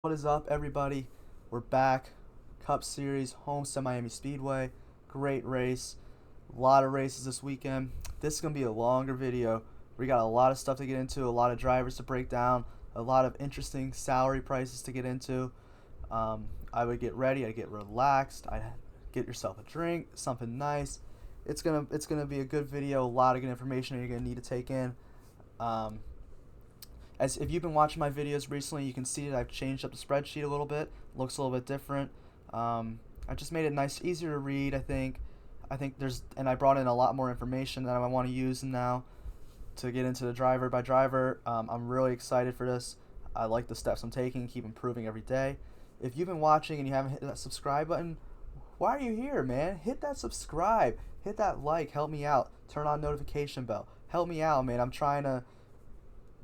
What is up, everybody? We're back. Cup Series, Homestead-Miami Speedway. Great race. A lot of races this weekend. This is going to be a longer video. We got a lot of stuff to get into, a lot of drivers to break down, a lot of interesting salary prices to get into. I would get ready. I'd get relaxed. I'd get yourself a drink, something nice. It's gonna be a good video. A lot of good information you're gonna need to take in. As if you've been watching my videos recently, you can see that I've changed up the spreadsheet a little bit. Looks a little bit different. I just made it nice, easier to read. I think and I brought in a lot more information that I want to use now to get into the driver by driver. I'm really excited for this. I like the steps I'm taking, keep improving every day. If you've been watching and you haven't hit that subscribe button, why are you here, man? Hit that subscribe, hit that like, help me out. Turn on notification bell, help me out, man. I'm trying to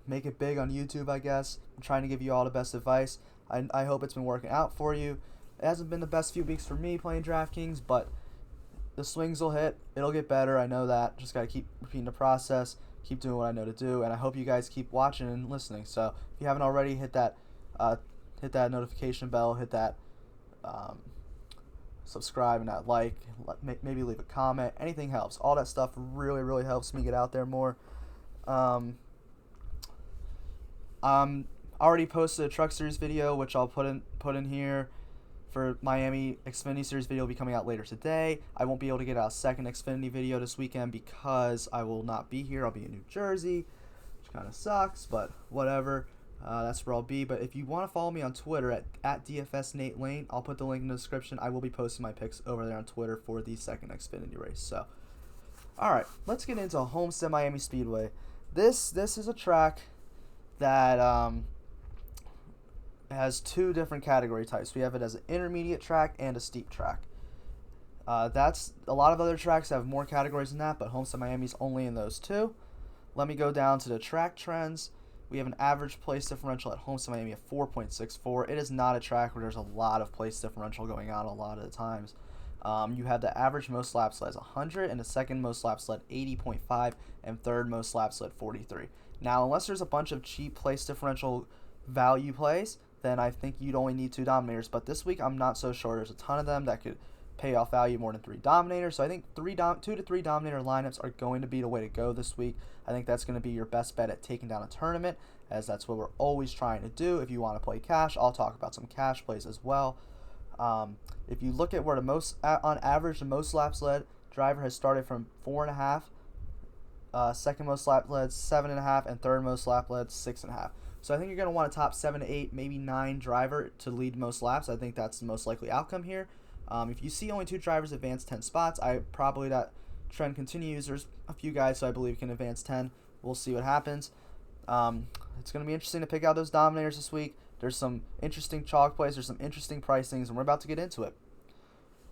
make it big on YouTube, I guess. I'm trying to give you all the best advice. I hope it's been working out for you. It hasn't been the best few weeks for me playing Draftkings, but the swings will hit. It'll get better. I know that. Just got to keep repeating the process, keep doing what I know to do, and I hope you guys keep watching and listening. So if you haven't already, hit that notification bell, hit that subscribe and that like, maybe leave a comment. Anything helps. All that stuff really, really helps me get out there more. Already posted a Truck Series video, which I'll put in here. For Miami Xfinity Series video will be coming out later today. I won't be able to get out a second Xfinity video this weekend because I will not be here. I'll be in New Jersey, which kind of sucks, but whatever. That's where I'll be. But if you want to follow me on Twitter at DFSNateLane, I'll put the link in the description. I will be posting my picks over there on Twitter for the second Xfinity race. So, all right, let's get into Homestead-Miami Speedway. This is a track that has two different category types. We have it as an intermediate track and a steep track. That's a lot of other tracks have more categories than that, but Homestead-Miami's only in those two. Let me go down to the track trends. We have an average place differential at Homestead-Miami of 4.64. It is not a track where there's a lot of place differential going on a lot of the times. You have the average most laps led as 100, and the second most laps led 80.5, and third most laps led 43. Now, unless there's a bunch of cheap place differential value plays, then I think you'd only need 2 Dominators. But this week, I'm not so sure. There's a ton of them that could pay off value more than 3 Dominators. So I think 2 to 3 Dominator lineups are going to be the way to go this week. I think that's going to be your best bet at taking down a tournament, as that's what we're always trying to do. If you want to play cash, I'll talk about some cash plays as well. If you look at where on average, the most laps led driver has started from 4.5. Second most lap led 7.5, and third most lap led 6.5. So I think you're going to want a top 7 to 8, maybe 9 driver to lead most laps. I think that's the most likely outcome here. If you see only 2 drivers advance 10 spots, probably that trend continues. There's a few guys who I believe can advance 10. We'll see what happens. It's going to be interesting to pick out those Dominators this week. There's some interesting chalk plays. There's some interesting pricings, and we're about to get into it.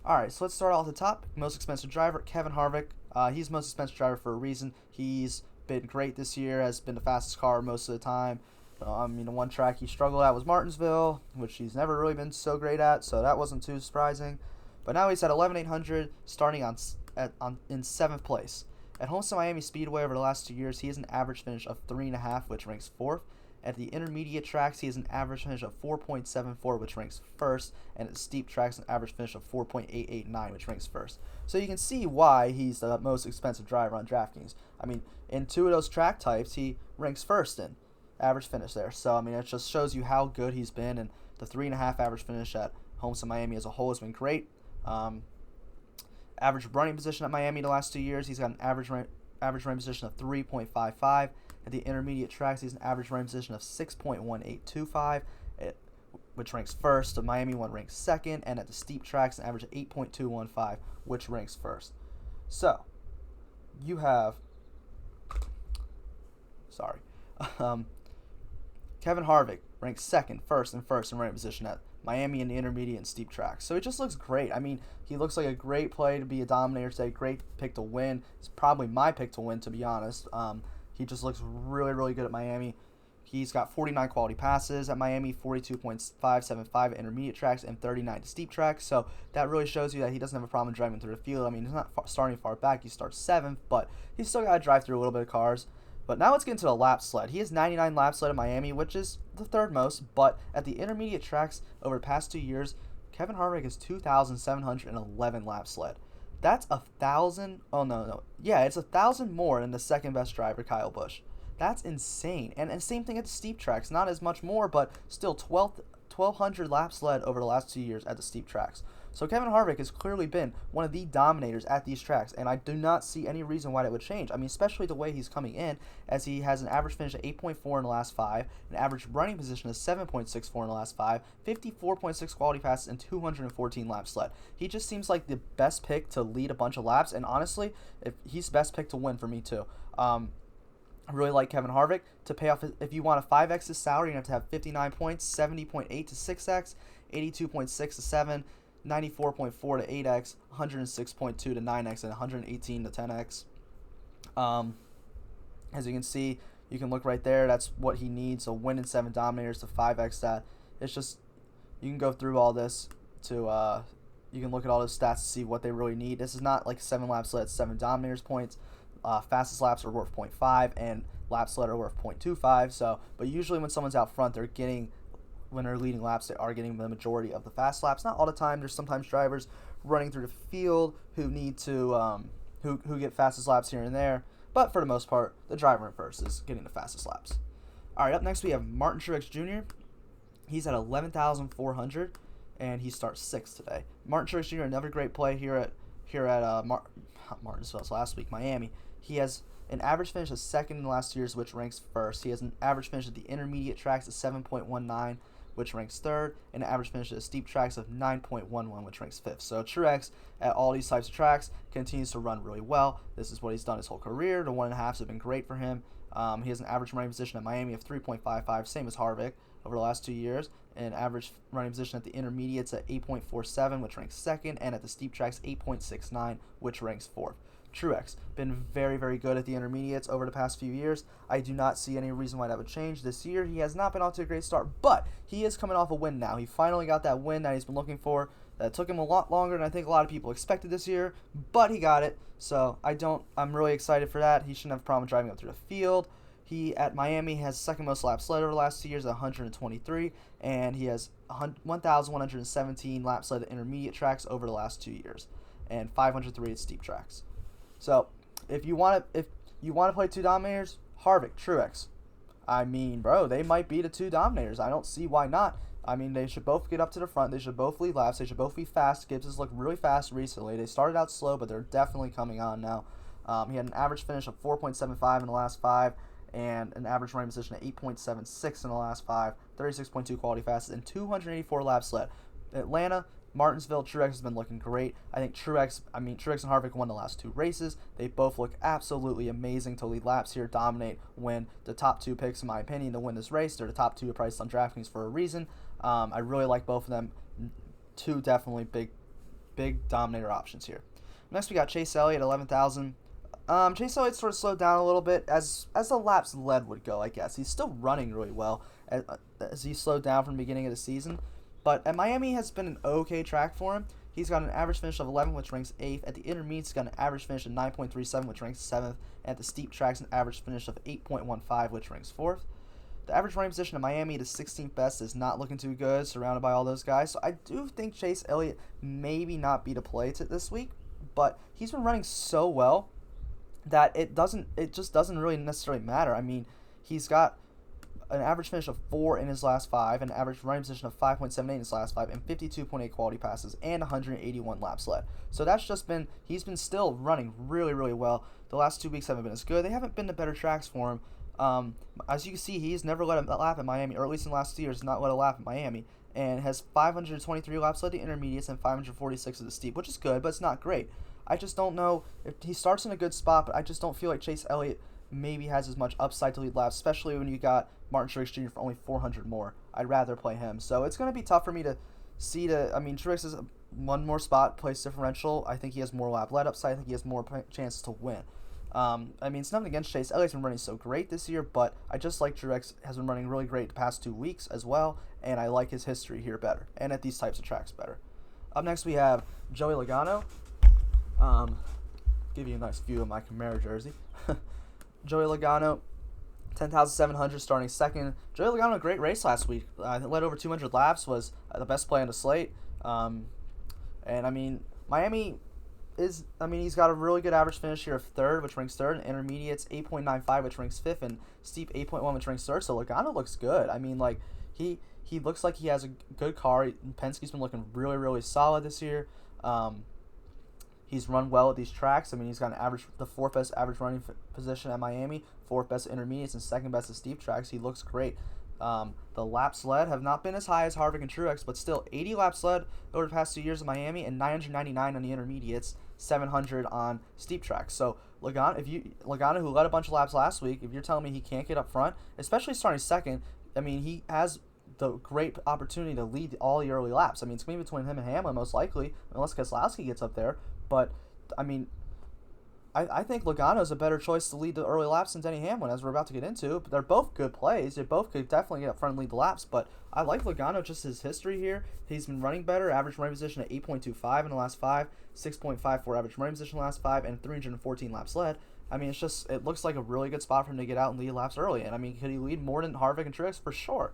All right, so let's start off at the top. Most expensive driver, Kevin Harvick. He's most expensive driver for a reason. He's been great this year, has been the fastest car most of the time. The one track he struggled at was Martinsville, which he's never really been so great at, so that wasn't too surprising. But now he's at 11,800, starting in 7th place. At Homestead-Miami Speedway over the last 2 years, he has an average finish of 3.5, which ranks 4th. At the intermediate tracks, he has an average finish of 4.74, which ranks 1st. And at steep tracks, an average finish of 4.889, which ranks 1st. So you can see why he's the most expensive driver on DraftKings. I mean, in 2 of those track types, he ranks 1st in average finish there. So, I mean, it just shows you how good he's been. And the 3.5 average finish at Homestead-Miami as a whole has been great. Average running position at Miami the last 2 years, he's got an average running position of 3.55. At the intermediate tracks, he's an average running position of 6.1825, which ranks 1st. The Miami one ranks 2nd, and at the steep tracks, an average of 8.215, which ranks 1st. So, you have, Kevin Harvick ranks 2nd, 1st, and 1st in running position at Miami in the intermediate and steep tracks. So it just looks great. I mean, he looks like a great play to be a Dominator today, great pick to win. It's probably my pick to win, to be honest. He just looks really, really good at Miami. He's got 49 quality passes at Miami, 42.575 at intermediate tracks, and 39 to steep tracks. So that really shows you that he doesn't have a problem driving through the field. I mean, he's not starting far back. He starts 7th, but he's still got to drive through a little bit of cars. But now let's get into the lap sled. He has 99 laps led at Miami, which is the third most, but at the intermediate tracks over the past 2 years, Kevin Harvick is 2,711 laps led. That's 1,000. Oh no. Yeah, it's 1,000 more than the second best driver, Kyle Busch. That's insane. And same thing at the steep tracks. Not as much more, but still 1,200 laps led over the last 2 years at the steep tracks. So Kevin Harvick has clearly been one of the dominators at these tracks, and I do not see any reason why that would change. I mean, especially the way he's coming in, as he has an average finish of 8.4 in the last 5, an average running position of 7.64 in the last 5, 54.6 quality passes, and 214 laps led. He just seems like the best pick to lead a bunch of laps, and honestly, if he's the best pick to win for me too. I really like Kevin Harvick. To pay off, if you want a 5x his salary, you have to have 59 points, 70.8 to 6x, 82.6 to 7, 94.4 to 8x, 106.2 to 9x, and 118 to 10x. As you can see, you can look right there. That's what he needs. A win in 7 dominators to 5x that. It's just, you can go through all this to, you can look at all those stats to see what they really need. This is not like 7 laps led, 7 dominators points. Fastest laps are worth 0.5, and laps led are worth 0.25. So, but usually when someone's out front, when they're leading laps, they are getting the majority of the fast laps. Not all the time. There's sometimes drivers running through the field who need to who get fastest laps here and there. But for the most part, the driver in first is getting the fastest laps. All right, up next we have Martin Truex Jr. He's at 11,400, and he starts 6th today. Martin Truex Jr. another great play here at Martinsville last week, Miami. He has an average finish of 2nd in the last 2 years, which ranks 1st. He has an average finish at the intermediate tracks of 7.19, which ranks 3rd, and an average finish at the steep tracks of 9.11, which ranks 5th. So Truex, at all these types of tracks, continues to run really well. This is what he's done his whole career. The 1.5s have been great for him. He has an average running position at Miami of 3.55, same as Harvick over the last 2 years. An average running position at the intermediates at 8.47, which ranks 2nd, and at the steep tracks 8.69, which ranks 4th. Truex been very, very good at the intermediates over the past few years. I do not see any reason why that would change this year. He has not been off to a great start, but he is coming off a win now. He finally got that win that he's been looking for. That took him a lot longer than I think a lot of people expected this year, but he got it. So I'm really excited for that. He shouldn't have a problem driving up through the field. He, at Miami, has 2nd most laps led over the last 2 years at 123, and he has 1,117 laps led at intermediate tracks over the last 2 years, and 503 at steep tracks. So, if you want to play 2 dominators, Harvick, Truex. I mean, bro, they might be the 2 dominators. I don't see why not. I mean, they should both get up to the front. They should both lead laps. They should both be fast. Gibbs has looked really fast recently. They started out slow, but they're definitely coming on now. He had an average finish of 4.75 in the last 5, and an average running position of 8.76 in the last 5, 36.2 quality fastest, and 284 laps led. Atlanta, Martinsville, Truex has been looking great. I think Truex and Harvick won the last 2 races. They both look absolutely amazing to lead laps here, dominate, win. The top 2 picks, in my opinion, to win this race. They're the top 2 priced on DraftKings for a reason. I really like both of them. 2 definitely big dominator options here. Next, we got Chase Elliott, 11,000. Chase Elliott sort of slowed down a little bit as the laps led would go, I guess. He's still running really well as he slowed down from the beginning of the season. But at Miami has been an okay track for him. He's got an average finish of 11, which ranks 8th. At the intermediates, he's got an average finish of 9.37, which ranks 7th. And at the steep tracks, an average finish of 8.15, which ranks 4th. The average running position at Miami, the 16th best, is not looking too good, surrounded by all those guys. So I do think Chase Elliott maybe not be the play this week, but he's been running so well that it just doesn't really necessarily matter. I mean, he's got an average finish of 4 in his last 5, an average running position of 5.78 in his last 5, and 52.8 quality passes, and 181 laps led. So he's been still running really, really well. The last 2 weeks haven't been as good. They haven't been the better tracks for him. As you can see, he's never led a lap at Miami, or at least in the last 2 years, not led a lap at Miami, and has 523 laps led to intermediates and 546 at the steep, which is good, but it's not great. I just don't know if he starts in a good spot, but I just don't feel like Chase Elliott maybe has as much upside to lead laps, especially when you got Martin Truex Jr. for only 400 more. I'd rather play him. So it's going to be tough for me to see Truex is one more spot, place differential. I think he has more lap led upside. I think he has more chances to win. It's nothing against Chase. Elliott's been running so great this year, but I just like Truex has been running really great the past 2 weeks as well, and I like his history here better, and at these types of tracks better. Up next we have Joey Logano. Give you a nice view of my Camaro jersey. Joey Logano, 10,700 starting second. Joey Logano, a great race last week. Led over 200 laps, was the best play on the slate. And, I mean, Miami he's got a really good average finish here of third, which ranks third, and intermediates 8.95, which ranks fifth, and steep 8.1, which ranks third. So Logano looks good. I mean, like, he looks like he has a good car. Penske's been looking really, really solid this year. He's run well at these tracks. I mean, he's got the fourth best average running position at Miami, fourth best at intermediates, and second best at steep tracks. He looks great. The laps led have not been as high as Harvick and Truex, but still 80 laps led over the past 2 years at Miami, and 999 on the intermediates, 700 on steep tracks. So Logano, who led a bunch of laps last week, if you're telling me he can't get up front, especially starting second, I mean, he has the great opportunity to lead all the early laps. I mean, it's going to be between him and Hamlin most likely, unless Keselowski gets up there. But, I mean, I think Logano is a better choice to lead the early laps than Denny Hamlin, as we're about to get into. But they're both good plays. They both could definitely get up front and lead the laps. But I like Logano, just his history here. He's been running better. Average running position at 8.25 in the last 5, 6.54 average running position in the last 5, and 314 laps led. I mean, it looks like a really good spot for him to get out and lead laps early. And, I mean, could he lead more than Harvick and Truex? For sure.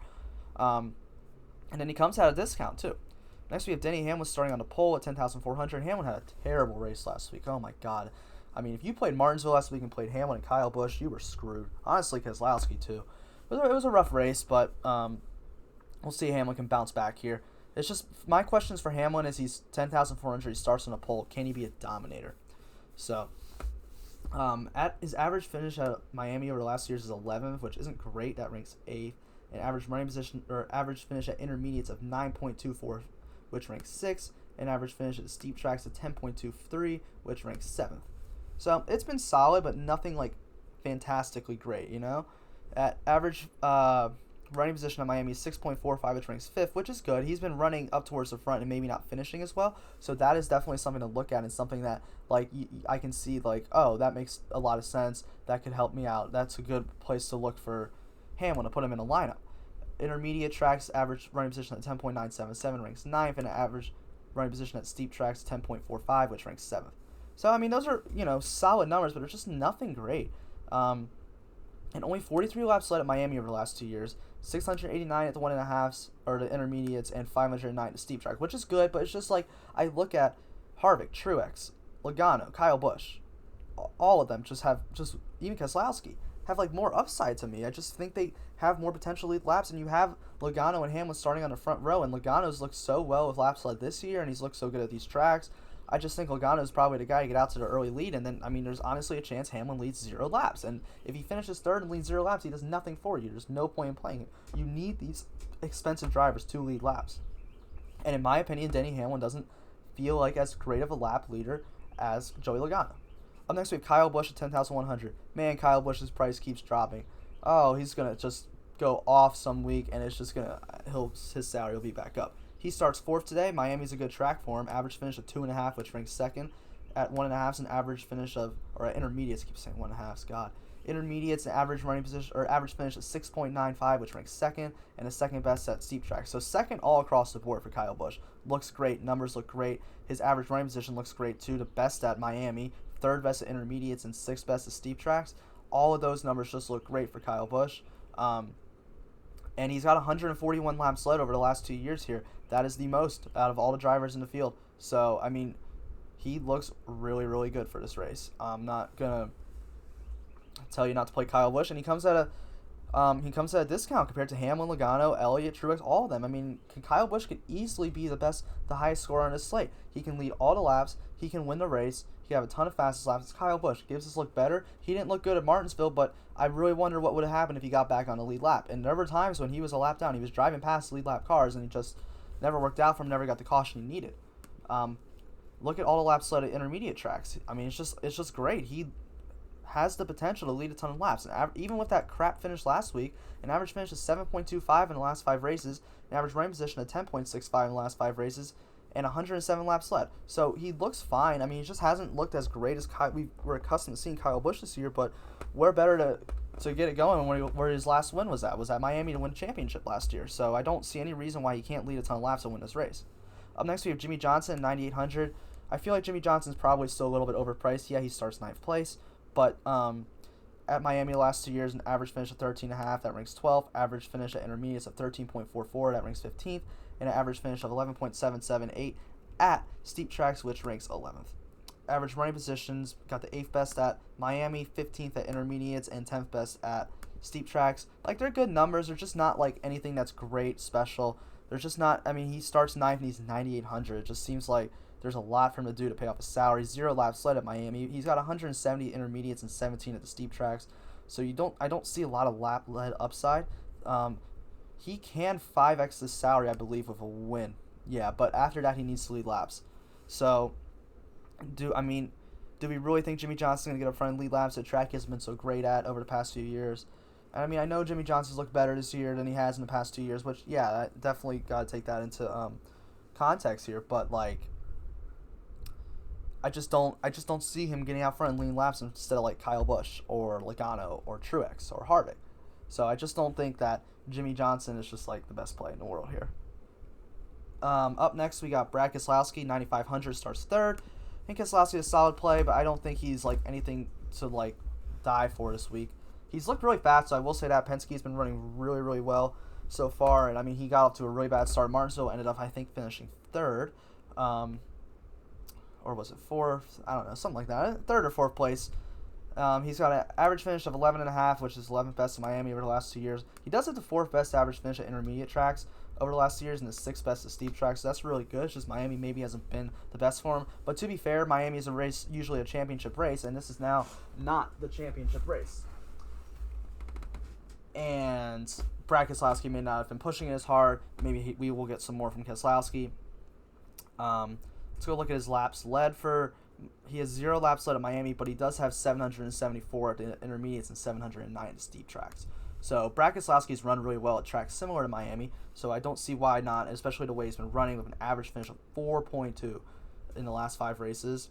And then he comes at a discount, too. Next, we have Denny Hamlin starting on the pole at 10,400. Hamlin had a terrible race last week. Oh, my God. I mean, if you played Martinsville last week and played Hamlin and Kyle Busch, you were screwed. Honestly, Keselowski, too. It was a rough race, but we'll see Hamlin can bounce back here. It's just, my questions for Hamlin is he's 10,400. He starts on a pole. Can he be a dominator? So, at his average finish at Miami over the last years is 11th, which isn't great. That ranks 8th. And average running position, or average finish at intermediates of 9.24, which ranks 6th. And average finish at the steep tracks of 10.23, which ranks 7th. So it's been solid, but nothing like fantastically great, you know? At average running position at Miami is 6.45, which ranks 5th, which is good. He's been running up towards the front and maybe not finishing as well. So that is definitely something to look at and something that, like, I can see, like, oh, that makes a lot of sense. That could help me out. That's a good place to look for Hamlin to put him in a lineup. Intermediate tracks, average running position at 10.977, ranks 9th, and average running position at steep tracks, 10.45, which ranks 7th. So, I mean, those are, solid numbers, but it's just nothing great. And only 43 laps led at Miami over the last 2 years. 689 at the 1.5s, or the intermediates, and 509 at the steep track, which is good, but it's just like, I look at Harvick, Truex, Logano, Kyle Busch, all of them even Keselowski, have, like, more upside to me. I just think they have more potential lead laps, and you have Logano and Hamlin starting on the front row, and Logano's looked so well with laps led this year, and he's looked so good at these tracks. I just think Logano is probably the guy to get out to the early lead, and then, I mean, there's honestly a chance Hamlin leads 0 laps, and if he finishes third and leads 0 laps, he does nothing for you. There's no point in playing him. You need these expensive drivers to lead laps. And in my opinion, Denny Hamlin doesn't feel like as great of a lap leader as Joey Logano. Up next, we have Kyle Busch at 10,100. Man, Kyle Busch's price keeps dropping. Oh, he's going to just go off some week, and it's just going to, his salary will be back up. He starts 4th today. Miami's a good track for him. Average finish of 2.5, which ranks 2nd. At 1.5s, an average finish of, or at intermediates, I keep saying 1.5s, God. Intermediates, an average running position, or average finish of 6.95, which ranks 2nd, and the second best at steep tracks. So second all across the board for Kyle Busch. Looks great. Numbers look great. His average running position looks great too. The best at Miami, 3rd best at intermediates, and 6th best at steep tracks. All of those numbers just look great for Kyle Busch. And he's got 141 laps led over the last 2 years here. That is the most out of all the drivers in the field. So, I mean, he looks really, really good for this race. I'm not going to tell you not to play Kyle Busch. And he comes at a discount compared to Hamlin, Logano, Elliott, Truex, all of them. I mean, Kyle Busch could easily be the highest scorer on this slate. He can lead all the laps. He can win the race. He can have a ton of fastest laps. It's Kyle Busch. Gives us look better. He didn't look good at Martinsville, but I really wonder what would have happened if he got back on the lead lap. And there were times when he was a lap down. He was driving past lead lap cars, and he just never worked out for him, never got the caution he needed. Look at all the laps led at intermediate tracks. I mean, it's just great. He has the potential to lead a ton of laps. And even with that crap finish last week, an average finish of 7.25 in the last 5 races, an average running position of 10.65 in the last 5 races, and 107 laps led. So he looks fine. I mean, he just hasn't looked as great as we were accustomed to seeing Kyle Busch this year, but we're better to get it going where his last win was at Miami to win a championship last year. So I don't see any reason why he can't lead a ton of laps and win this race. Up next, we have Jimmie Johnson at 9,800. I feel like Jimmie Johnson's probably still a little bit overpriced. Yeah, he starts 9th place, but at Miami the last 2 years, an average finish of 13.5, that ranks 12th. Average finish at intermediates of 13.44, that ranks 15th. And an average finish of 11.778 at steep tracks, which ranks 11th. Average running positions, got the 8th best at Miami, 15th at intermediates, and 10th best at steep tracks. Like, they're good numbers. They're just not, like, anything that's great, special. They're just not, I mean, he starts 9th and he's 9,800. It just seems like there's a lot for him to do to pay off his salary. 0 laps led at Miami. He's got 170 intermediates and 17 at the steep tracks. So I don't see a lot of lap led upside. He can 5x his salary, I believe, with a win. Yeah, but after that, he needs to lead laps. So, do we really think Jimmie Johnson's going to get up front and lead laps at a track he hasn't been so great at over the past few years? And I mean, I know Jimmie Johnson's looked better this year than he has in the past 2 years, which, yeah, I definitely got to take that into context here. But, like, I just don't see him getting out front and leading laps instead of, like, Kyle Busch or Logano or Truex or Harvick. So I just don't think that Jimmie Johnson is just, like, the best play in the world here. Up next, we got Brad Keselowski, 9,500, starts 3rd. I think Keselowski is a solid play, but I don't think he's, like, anything to, like, die for this week. He's looked really fast, so I will say that. Penske's been running really, really well so far. And, I mean, he got off to a really bad start. Martinsville ended up, I think, finishing 3rd. Or was it 4th? I don't know, something like that. 3rd or 4th place. He's got an average finish of 11.5, which is 11th best in Miami over the last 2 years. He does have the 4th best average finish at intermediate tracks over the last 2 years and the 6th best at steep tracks. So that's really good. It's just Miami maybe hasn't been the best for him. But to be fair, Miami is a race, usually a championship race, and this is now not the championship race. And Brad Keselowski may not have been pushing it as hard. Maybe we will get some more from Keselowski. Let's go look at his laps led for. He has 0 laps led at Miami, but he does have 774 at the intermediates and 709 at the steep tracks. So Brad Keselowski's run really well at tracks similar to Miami, so I don't see why not, especially the way he's been running with an average finish of 4.2 in the last 5 races,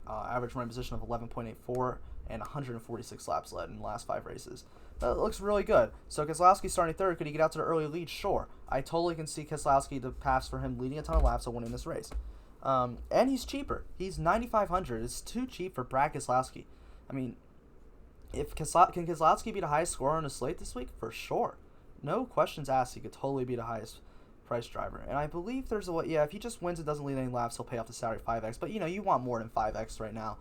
average running position of 11.84, and 146 laps led in the last 5 races. That looks really good. So Keselowski starting 3rd. Could he get out to the early lead? Sure. I totally can see Keselowski the paths for him leading a ton of laps and winning this race. And he's cheaper. He's 9,500. It's too cheap for Brad Keselowski. I mean, can Keselowski be the highest scorer on the slate this week? For sure. No questions asked. He could totally be the highest price driver. And I believe there's a way. Yeah, if he just wins and doesn't lead any laps, he'll pay off the salary 5x. But, you want more than 5x right now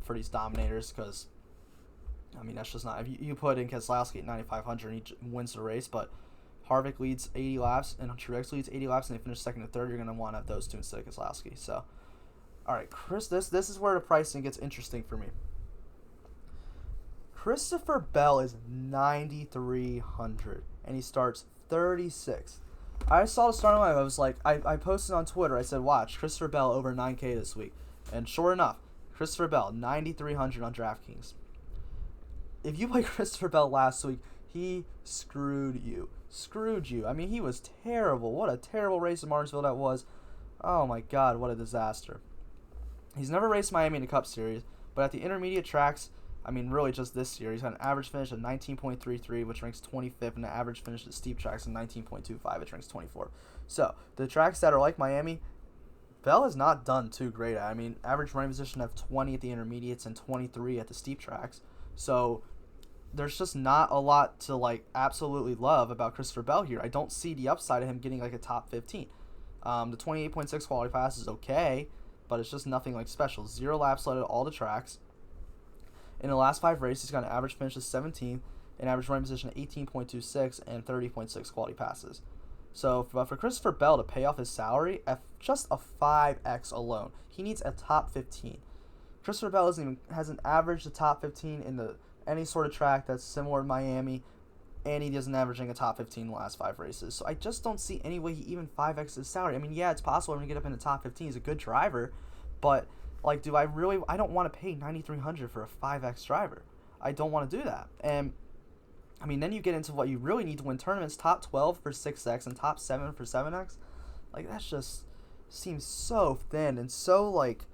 for these dominators because, I mean, that's just not. If you put in Keselowski at 9,500 and he wins the race, but Harvick leads 80 laps and Truex leads 80 laps and they finish 2nd and 3rd, you're going to want to have those two instead of Keselowski. So, all right, Chris, this is where the pricing gets interesting for me. Christopher Bell is 9,300 and he starts 36th. I saw the starting line. I was like, I posted on Twitter. I said, watch Christopher Bell over 9K this week, and sure enough, Christopher Bell 9,300 on Draftkings. If you play Christopher Bell last week, he screwed you. I mean, he was terrible. What a terrible race in Martinsville that was. Oh my God, what a disaster. He's never raced Miami in the Cup Series, but at the intermediate tracks, I mean, really just this year, he's got an average finish of 19.33, which ranks 25th, and an average finish at steep tracks of 19.25, which ranks 24th. So, the tracks that are like Miami, Bell has not done too great at. I mean, average running position of 20 at the intermediates and 23 at the steep tracks. So, there's just not a lot to, like, absolutely love about Christopher Bell here. I don't see the upside of him getting, like, a top 15. The 28.6 quality pass is okay, but it's just nothing, like, special. 0 laps led at all the tracks. In the last 5 races, he's got an average finish of 17th, an average running position of 18.26, and 30.6 quality passes. So, for Christopher Bell to pay off his salary, at just a 5x alone, he needs a top 15. Christopher Bell hasn't averaged a top 15 in any sort of track that's similar to Miami, and he isn't averaging a top 15 in the last 5 races. So I just don't see any way he even 5x his salary. I mean, yeah, it's possible him to get up in the top 15. He's a good driver, but, like, I don't want to pay $9,300 for a 5x driver. I don't want to do that. And, I mean, then you get into what you really need to win tournaments, top 12 for 6x and top 7 for 7x. Like, that just seems so thin and so, like,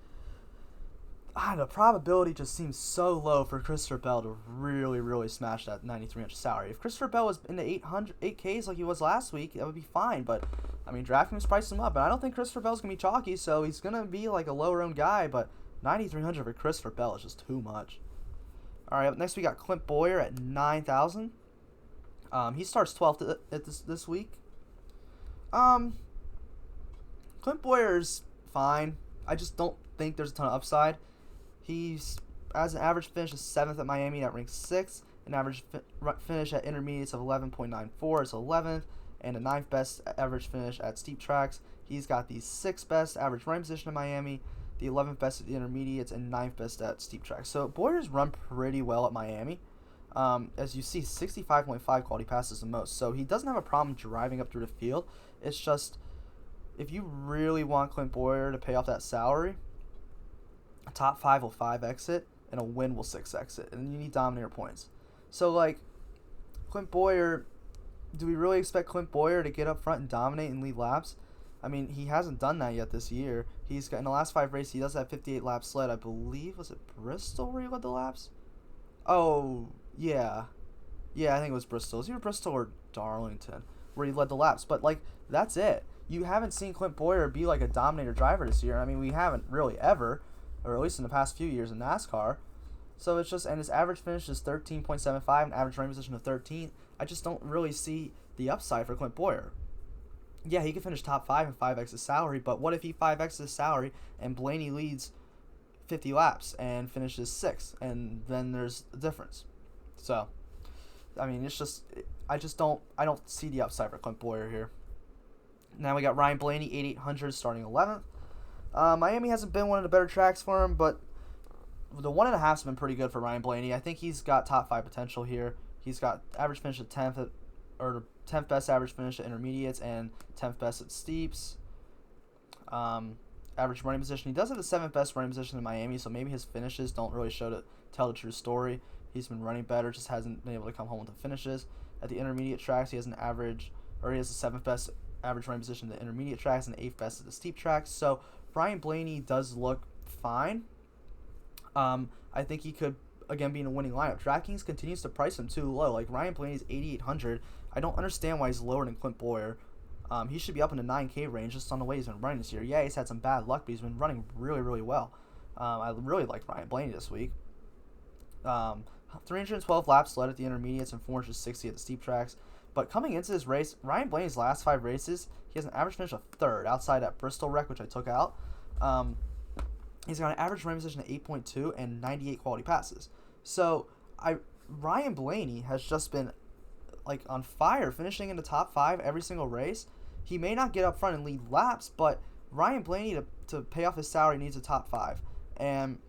the probability just seems so low for Christopher Bell to really, really smash that 9,300 salary. If Christopher Bell was in the 8Ks like he was last week, that would be fine. But, I mean, Draftkings priced him up. And I don't think Christopher Bell's going to be chalky, so he's going to be like a lower-owned guy. But 9,300 for Christopher Bell is just too much. All right, up next we got Clint Bowyer at 9,000. He starts 12th at this week. Clint Bowyer's fine. I just don't think there's a ton of upside. He's, as an average finish, is 7th at Miami, that ranks 6th. An average finish at intermediates of 11.94 is 11th. And a 9th best average finish at steep tracks. He's got the 6th best average running position in Miami, the 11th best at the intermediates, and 9th best at steep tracks. So Bowyer's run pretty well at Miami. As you see, 65.5 quality passes the most. So he doesn't have a problem driving up through the field. It's just, if you really want Clint Bowyer to pay off that salary, a top 5 will 5x it, and a win will 6x it. And you need Dominator points. So, like, Clint Bowyer, do we really expect Clint Bowyer to get up front and dominate and lead laps? I mean, he hasn't done that yet this year. He's got, in the last 5 races, he does have 58 laps led. I believe, was it Bristol where he led the laps? Oh, yeah. Yeah, I think it was Bristol. It was either Bristol or Darlington where he led the laps. But, like, that's it. You haven't seen Clint Bowyer be, like, a Dominator driver this year. I mean, we haven't really ever, or at least in the past few years in NASCAR. So it's just, and his average finish is 13.75, an average running position of 13th. I just don't really see the upside for Clint Bowyer. Yeah, he could finish top 5 and 5x his salary, but what if he 5x his salary and Blaney leads 50 laps and finishes 6th, and then there's a difference. So, I mean, it's just, I don't see the upside for Clint Bowyer here. Now we got Ryan Blaney, 8,800, starting 11th. Miami hasn't been one of the better tracks for him, but the 1.5's been pretty good for Ryan Blaney. I think he's got top 5 potential here. He's got average finish at 10th, or 10th best average finish at intermediates and 10th best at steeps. Average running position. He does have the 7th best running position in Miami, so maybe his finishes don't really tell the true story. He's been running better, just hasn't been able to come home with the finishes. At the intermediate tracks, he has the 7th best average running position at the intermediate tracks and the 8th best at the steep tracks. So Ryan Blaney does look fine. I think he could, again, be in a winning lineup. Draftkings continues to price him too low. Like, Ryan Blaney's 8,800. I don't understand why he's lower than Clint Bowyer. He should be up in the 9K range just on the way he's been running this year. Yeah, he's had some bad luck, but he's been running really, really well. I really like Ryan Blaney this week. 312 laps led at the intermediates and 460 at the steep tracks. But coming into this race, Ryan Blaney's last 5 races, he has an average finish of 3rd outside that Bristol wreck, which I took out. He's got an average running position of 8.2 and 98 quality passes. So Ryan Blaney has just been, like, on fire, finishing in the top 5 every single race. He may not get up front and lead laps, but Ryan Blaney, to pay off his salary, needs a top 5. And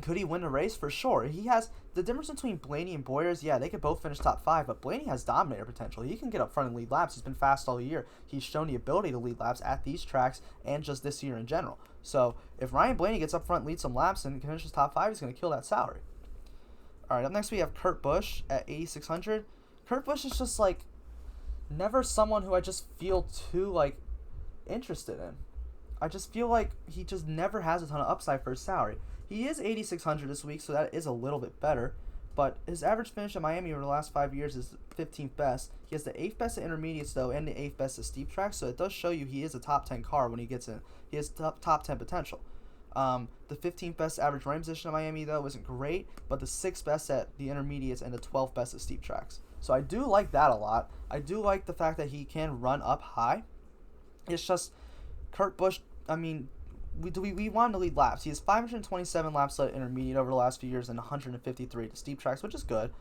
could he win the race? For sure. He has the difference between Blaney and Bowyer's. Yeah, they could both finish top 5, but Blaney has Dominator potential. He can get up front and lead laps. He's been fast all year. He's shown the ability to lead laps at these tracks and just this year in general. So if Ryan Blaney gets up front, leads some laps, and finishes top 5, he's going to kill that salary. All right, up next we have Kurt Busch at 8,600. Kurt Busch is just, like, never someone who I just feel too, like, interested in. I just feel like he just never has a ton of upside for his salary. He is 8,600 this week, so that is a little bit better. But his average finish at Miami over the last 5 years is 15th best. He has the 8th best at intermediates, though, and the 8th best at steep tracks, so it does show you he is a top 10 car when he gets in. He has top 10 potential. The 15th best average running position at Miami, though, isn't great, but the 6th best at the intermediates and the 12th best at steep tracks. So I do like that a lot. I do like the fact that he can run up high. It's just Kurt Busch, I mean, we want him to lead laps. He has 527 laps led intermediate over the last few years and 153 to steep tracks, which is good.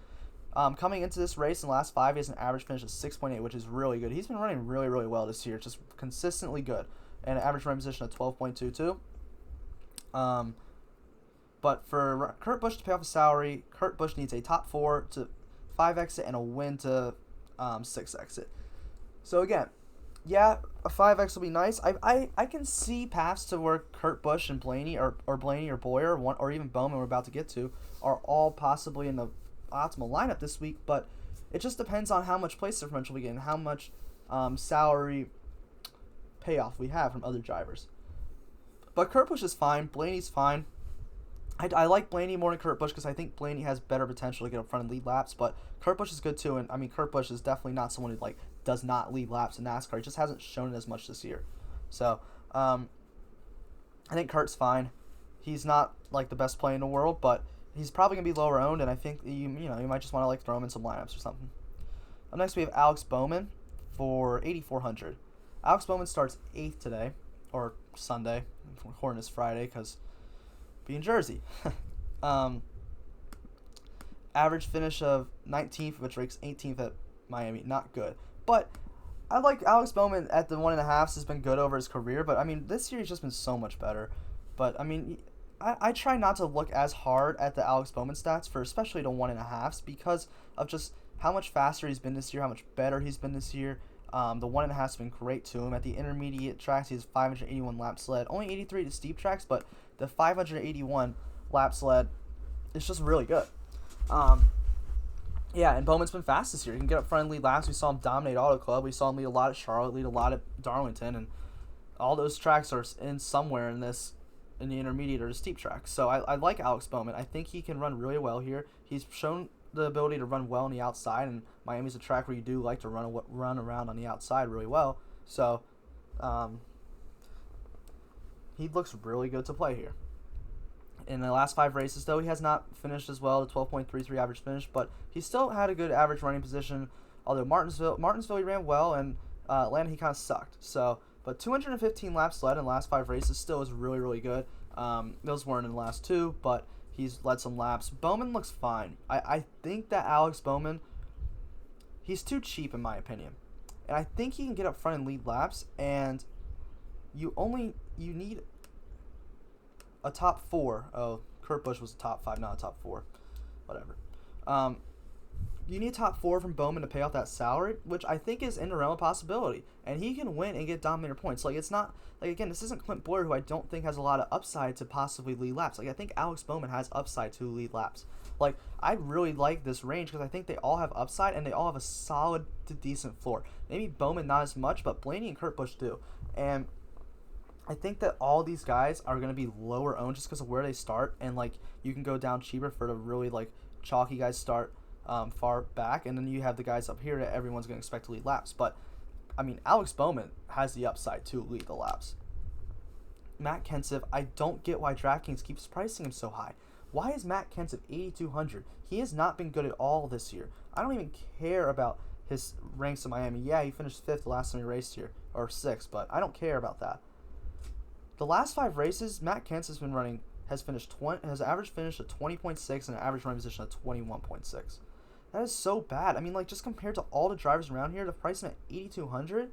Coming into this race in the last 5, he has an average finish of 6.8, which is really good. He's been running really, really well this year, just consistently good. And an average running position of 12.22. But for Kurt Busch to pay off his salary, Kurt Busch needs a top 4 to 5x it and a win to 6x it. So again, yeah, a 5x will be nice. I can see paths to where Kurt Busch and Blaney or Blaney or Bowyer or even Bowman we're about to get to are all possibly in the optimal lineup this week, but it just depends on how much place differential we get and how much salary payoff we have from other drivers. But Kurt Busch is fine. Blaney's fine. I like Blaney more than Kurt Busch because I think Blaney has better potential to get up front and lead laps, but Kurt Busch is good too, and I mean Kurt Busch is definitely not someone who like does not lead laps in NASCAR. He just hasn't shown it as much this year. So I think Kurt's fine. He's not like the best player in the world, but he's probably gonna be lower owned, and I think you might just want to like throw him in some lineups or something. Up next we have Alex Bowman for 8,400. Alex Bowman starts 8th today, or Sunday. Recording is Friday because being Jersey. Average finish of 19th, which ranks 18th at Miami. Not good, but I like Alex Bowman at the 1.5s. Has been good over his career, but I mean this year he's just been so much better. But I mean, I try not to look as hard at the Alex Bowman stats for especially the 1.5s because of just how much faster he's been this year, how much better he's been this year. The 1.5 has been great to him. At the intermediate tracks, he has 581 laps led. Only 83 to steep tracks, but the 581 laps led is just really good. Yeah, and Bowman's been fast this year. He can get up front and lead laps. We saw him dominate Auto Club. We saw him lead a lot at Charlotte, lead a lot at Darlington, and all those tracks are in somewhere in the intermediate or the steep tracks. So I like Alex Bowman. I think he can run really well here. He's shown the ability to run well on the outside, and Miami's a track where you do like to run around on the outside really well. So he looks really good to play here. In the last 5 races, though, he has not finished as well, the 12.33 average finish, but he still had a good average running position. Although Martinsville he ran well, and Atlanta he kind of sucked. So, but 215 laps led in the last 5 races still is really, really good. Those weren't in the last 2, but he's led some laps. Bowman looks fine. I think that Alex Bowman, he's too cheap in my opinion. And I think he can get up front and lead laps, and you need a top 4. Oh, Kurt Busch was a top 5, not a top 4. Whatever. You need a top 4 from Bowman to pay off that salary, which I think is in the realm of possibility. And he can win and get Dominator points. Like, it's not, like, again, this isn't Clint Bowyer, who I don't think has a lot of upside to possibly lead laps. Like, I think Alex Bowman has upside to lead laps. Like, I really like this range because I think they all have upside and they all have a solid to decent floor. Maybe Bowman not as much, but Blaney and Kurt Busch do. And I think that all these guys are going to be lower owned just because of where they start, and like you can go down cheaper for the really like chalky guys start far back, and then you have the guys up here that everyone's going to expect to lead laps. But I mean, Alex Bowman has the upside to lead the laps. Matt Kenseth, I don't get why Draftkings keeps pricing him so high. Why is Matt Kenseth 8,200? He has not been good at all this year. I don't even care about his ranks in Miami. Yeah, he finished 5th the last time he raced here, or 6th, but I don't care about that. The last 5 races, Matt Kenseth has average finish of 20.6 and an average running position of 21.6. That is so bad. I mean, like, just compared to all the drivers around here, the pricing at 8,200,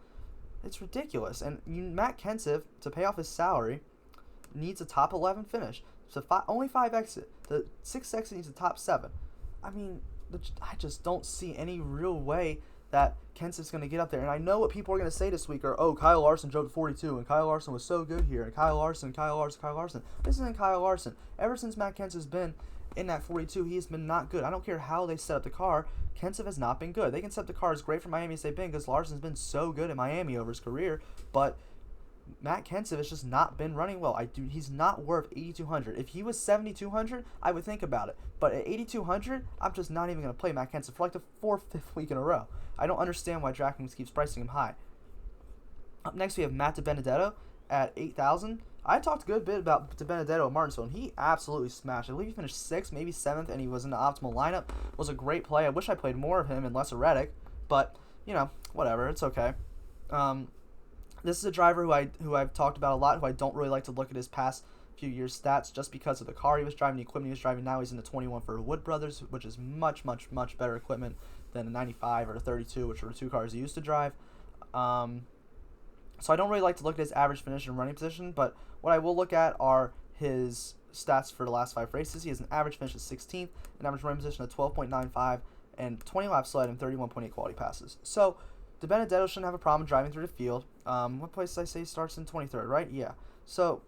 it's ridiculous. And Matt Kenseth, to pay off his salary, needs a top 11 finish. So only 5 exit. The 6th exit needs a top 7. I mean, I just don't see any real way that Kenseth's going to get up there. And I know what people are going to say this week are, oh, Kyle Larson drove to 42, and Kyle Larson was so good here, and Kyle Larson. This isn't Kyle Larson. Ever since Matt Kenseth's been in that 42, he has been not good. I don't care how they set up the car. Kenseth has not been good. They can set up the car as great for Miami as they've been because Larson's been so good at Miami over his career, but Matt Kenseth has just not been running well. He's not worth 8,200. If he was 7,200, I would think about it. But at 8,200, I'm just not even going to play Matt Kenseth for like the 4th, 5th week in a row. I don't understand why Draftkings keeps pricing him high. Up next, we have Matt DiBenedetto at 8,000. I talked a good bit about DiBenedetto at Martinsville, and he absolutely smashed. I believe he finished 6th, maybe 7th, and he was in the optimal lineup. It was a great play. I wish I played more of him and less of Reddick, but, you know, whatever. It's okay. This is a driver who I've talked about a lot, who I don't really like to look at his past few years' stats just because of the car he was driving, the equipment he was driving. Now he's in the 21 for Wood Brothers, which is much, much, much better equipment than the 95 or the 32, which were the 2 cars he used to drive. So I don't really like to look at his average finish and running position, but what I will look at are his stats for the last 5 races. He has an average finish of 16th, an average running position of 12.95, and 20 laps led and 31.8 quality passes. So DiBenedetto shouldn't have a problem driving through the field. What place did I say he starts in? 23rd, right? Yeah. So,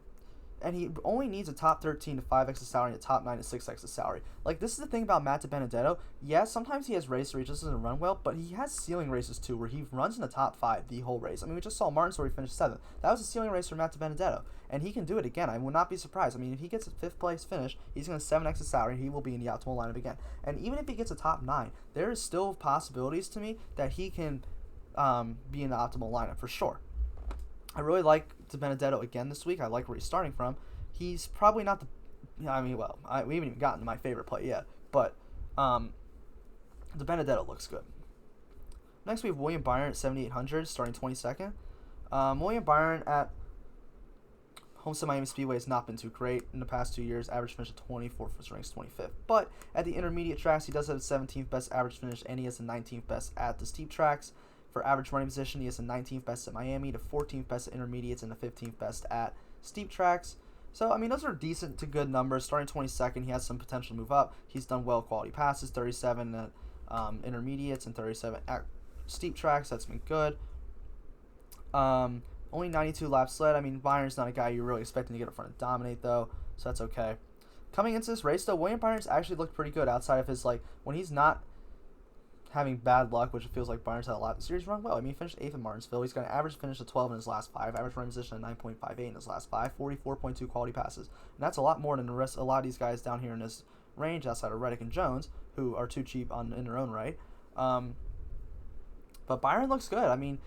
and he only needs a top 13 to 5x the salary and a top 9 to 6x the salary. Like, this is the thing about Matt DiBenedetto. Yeah, sometimes he has races where he just doesn't run well, but he has ceiling races too where he runs in the top 5 the whole race. I mean, we just saw Martinsville where he finished 7th. That was a ceiling race for Matt DiBenedetto, and he can do it again. I will not be surprised. I mean, if he gets a 5th place finish, he's going to 7x the salary, he will be in the optimal lineup again. And even if he gets a top 9, there is still possibilities to me that he can be in the optimal lineup for sure. I really like DiBenedetto again this week. I like where he's starting from. He's probably not the yeah, I mean, well, we haven't even gotten to my favorite play yet, but DiBenedetto looks good. Next, we have William Byron at 7,800, starting 22nd. William Byron at Homestead-Miami Speedway has not been too great in the past 2 years. Average finish at 24th, which ranks 25th. But at the intermediate tracks, he does have the 17th best average finish, and he has the 19th best at the steep tracks. For average running position, he has the 19th best at Miami, the 14th best at intermediates, and the 15th best at steep tracks. So, I mean, those are decent to good numbers. Starting 22nd, he has some potential to move up. He's done well quality passes, 37 at intermediates and 37 at steep tracks. That's been good. Only 92 laps led. I mean, Byron's not a guy you're really expecting to get up front and dominate, though, so that's okay. Coming into this race, though, William Byron's actually looked pretty good outside of his, when he's not having bad luck, which it feels like Byron's had a lot this year. He's run well. I mean, he finished 8th in Martinsville. He's got an average finish of 12 in his last 5, average running position of 9.58 in his last 5, 44.2 quality passes. And that's a lot more than a lot of these guys down here in this range outside of Reddick and Jones, who are too cheap in their own right. But Byron looks good. I mean,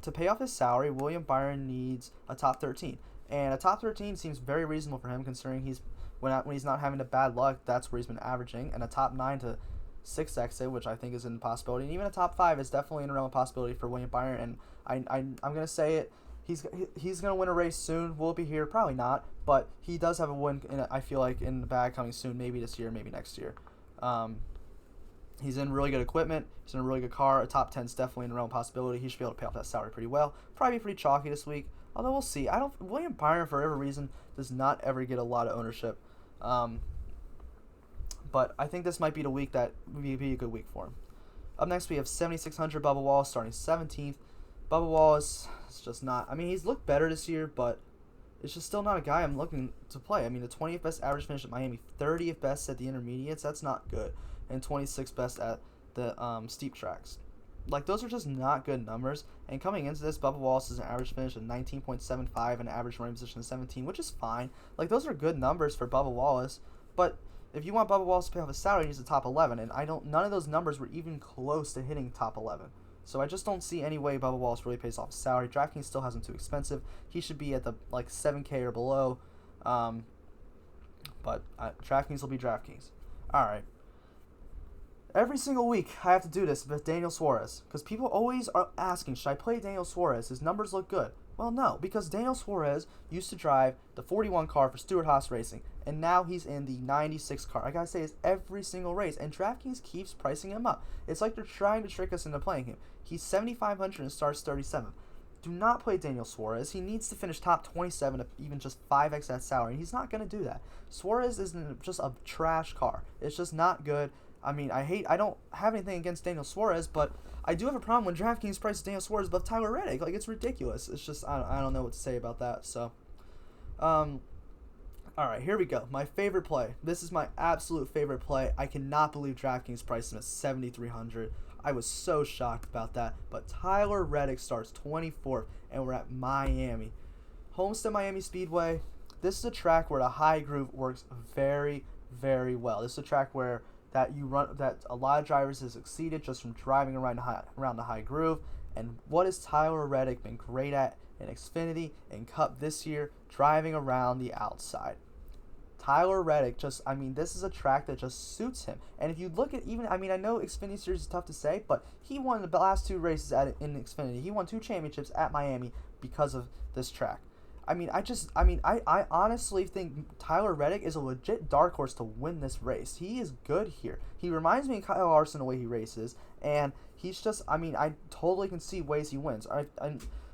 to pay off his salary, William Byron needs a top 13. And a top 13 seems very reasonable for him, considering when he's not having the bad luck, that's where he's been averaging. And a top 9 to 6 exit, which I think is in possibility. And even a top 5 is definitely in a realm of possibility for William Byron. And I'm going to say it. He's going to win a race soon. Will it be here? Probably not. But he does have a win, I feel like, in the bag coming soon. Maybe this year, maybe next year. He's in really good equipment. He's in a really good car. A top 10 is definitely in the realm of possibility. He should be able to pay off that salary pretty well. Probably be pretty chalky this week. Although we'll see. William Byron, for whatever reason, does not ever get a lot of ownership. But I think this might be the week that would be a good week for him. Up next, we have 7,600 Bubba Wallace starting 17th. Bubba Wallace is just not... I mean, he's looked better this year, but it's just still not a guy I'm looking to play. I mean, the 20th best average finish at Miami, 30th best at the intermediates. That's not good. And 26th best at the steep tracks. Those are just not good numbers. And coming into this, Bubba Wallace is an average finish of 19.75 and an average running position of 17, which is fine. Those are good numbers for Bubba Wallace. But if you want Bubba Wallace to pay off his salary, he needs a top 11. And none of those numbers were even close to hitting top 11. So I just don't see any way Bubba Wallace really pays off his salary. Draftkings still has him too expensive. He should be at the 7K or below. But Draftkings will be Draftkings. All right. Every single week, I have to do this with Daniel Suarez, because people always are asking, should I play Daniel Suarez? His numbers look good. Well, no, because Daniel Suarez used to drive the 41 car for Stewart-Haas Racing, and now he's in the 96 car. I gotta say, it's every single race, and DraftKings keeps pricing him up. It's like they're trying to trick us into playing him. He's 7,500 and starts 37th. Do not play Daniel Suarez. He needs to finish top 27 to even just 5x that salary, and he's not going to do that. Suarez is just a trash car. It's just not good. I mean, I don't have anything against Daniel Suarez, but I do have a problem when DraftKings prices Daniel Suarez above Tyler Reddick. It's ridiculous. It's just, I don't know what to say about that. So, all right, here we go. My favorite play. This is my absolute favorite play. I cannot believe DraftKings priced him at 7,300. I was so shocked about that. But Tyler Reddick starts 24th, and we're at Miami. Homestead-Miami Speedway. This is a track where the high groove works very, very well. This is a track where that a lot of drivers have succeeded just from driving around the high groove. And what has Tyler Reddick been great at in Xfinity and Cup this year? Driving around the outside. Tyler Reddick this is a track that just suits him. And if you look at I know Xfinity Series is tough to say, but he won the last 2 races in Xfinity. He won 2 championships at Miami because of this track. I honestly think Tyler Reddick is a legit dark horse to win this race. He is good here. He reminds me of Kyle Larson the way he races, and he's just, I totally can see ways he wins.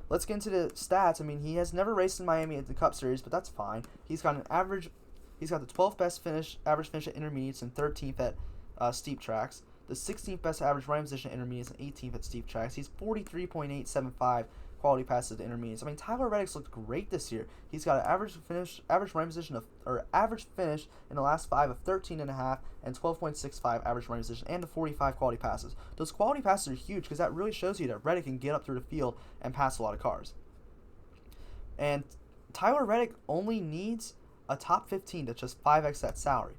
Let's get into the stats. He has never raced in Miami at the Cup Series, but that's fine. He's got the 12th best average finish at intermediates and 13th at steep tracks. The 16th best average running position at intermediates and 18th at steep tracks. He's 43.875 quality passes to intermediates. Tyler Reddick's looked great this year. He's got an average finish in the last 5 of 13.5 and 12.65 average running position, and the 45 quality passes. Those quality passes are huge because that really shows you that Reddick can get up through the field and pass a lot of cars. And Tyler Reddick only needs a top 15 to just 5x that salary.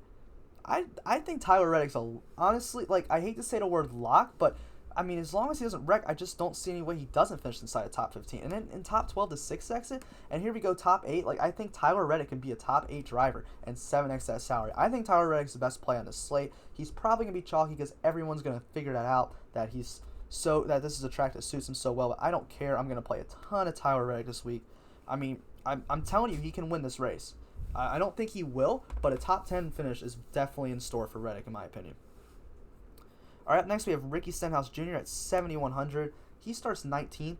I think Tyler Reddick's honestly, I hate to say the word lock, but I mean, as long as he doesn't wreck, I just don't see any way he doesn't finish inside the top 15. And then in top 12 to 6x it, and here we go top 8. Like, I think Tyler Reddick can be a top 8 driver and 7x that salary. I think Tyler Reddick's the best play on the slate. He's probably going to be chalky because everyone's going to figure that out, that this is a track that suits him so well. But I don't care. I'm going to play a ton of Tyler Reddick this week. I mean, I'm telling you, he can win this race. I don't think he will, but a top 10 finish is definitely in store for Reddick, in my opinion. All right, up next we have Ricky Stenhouse Jr. at 7,100. He starts 19th.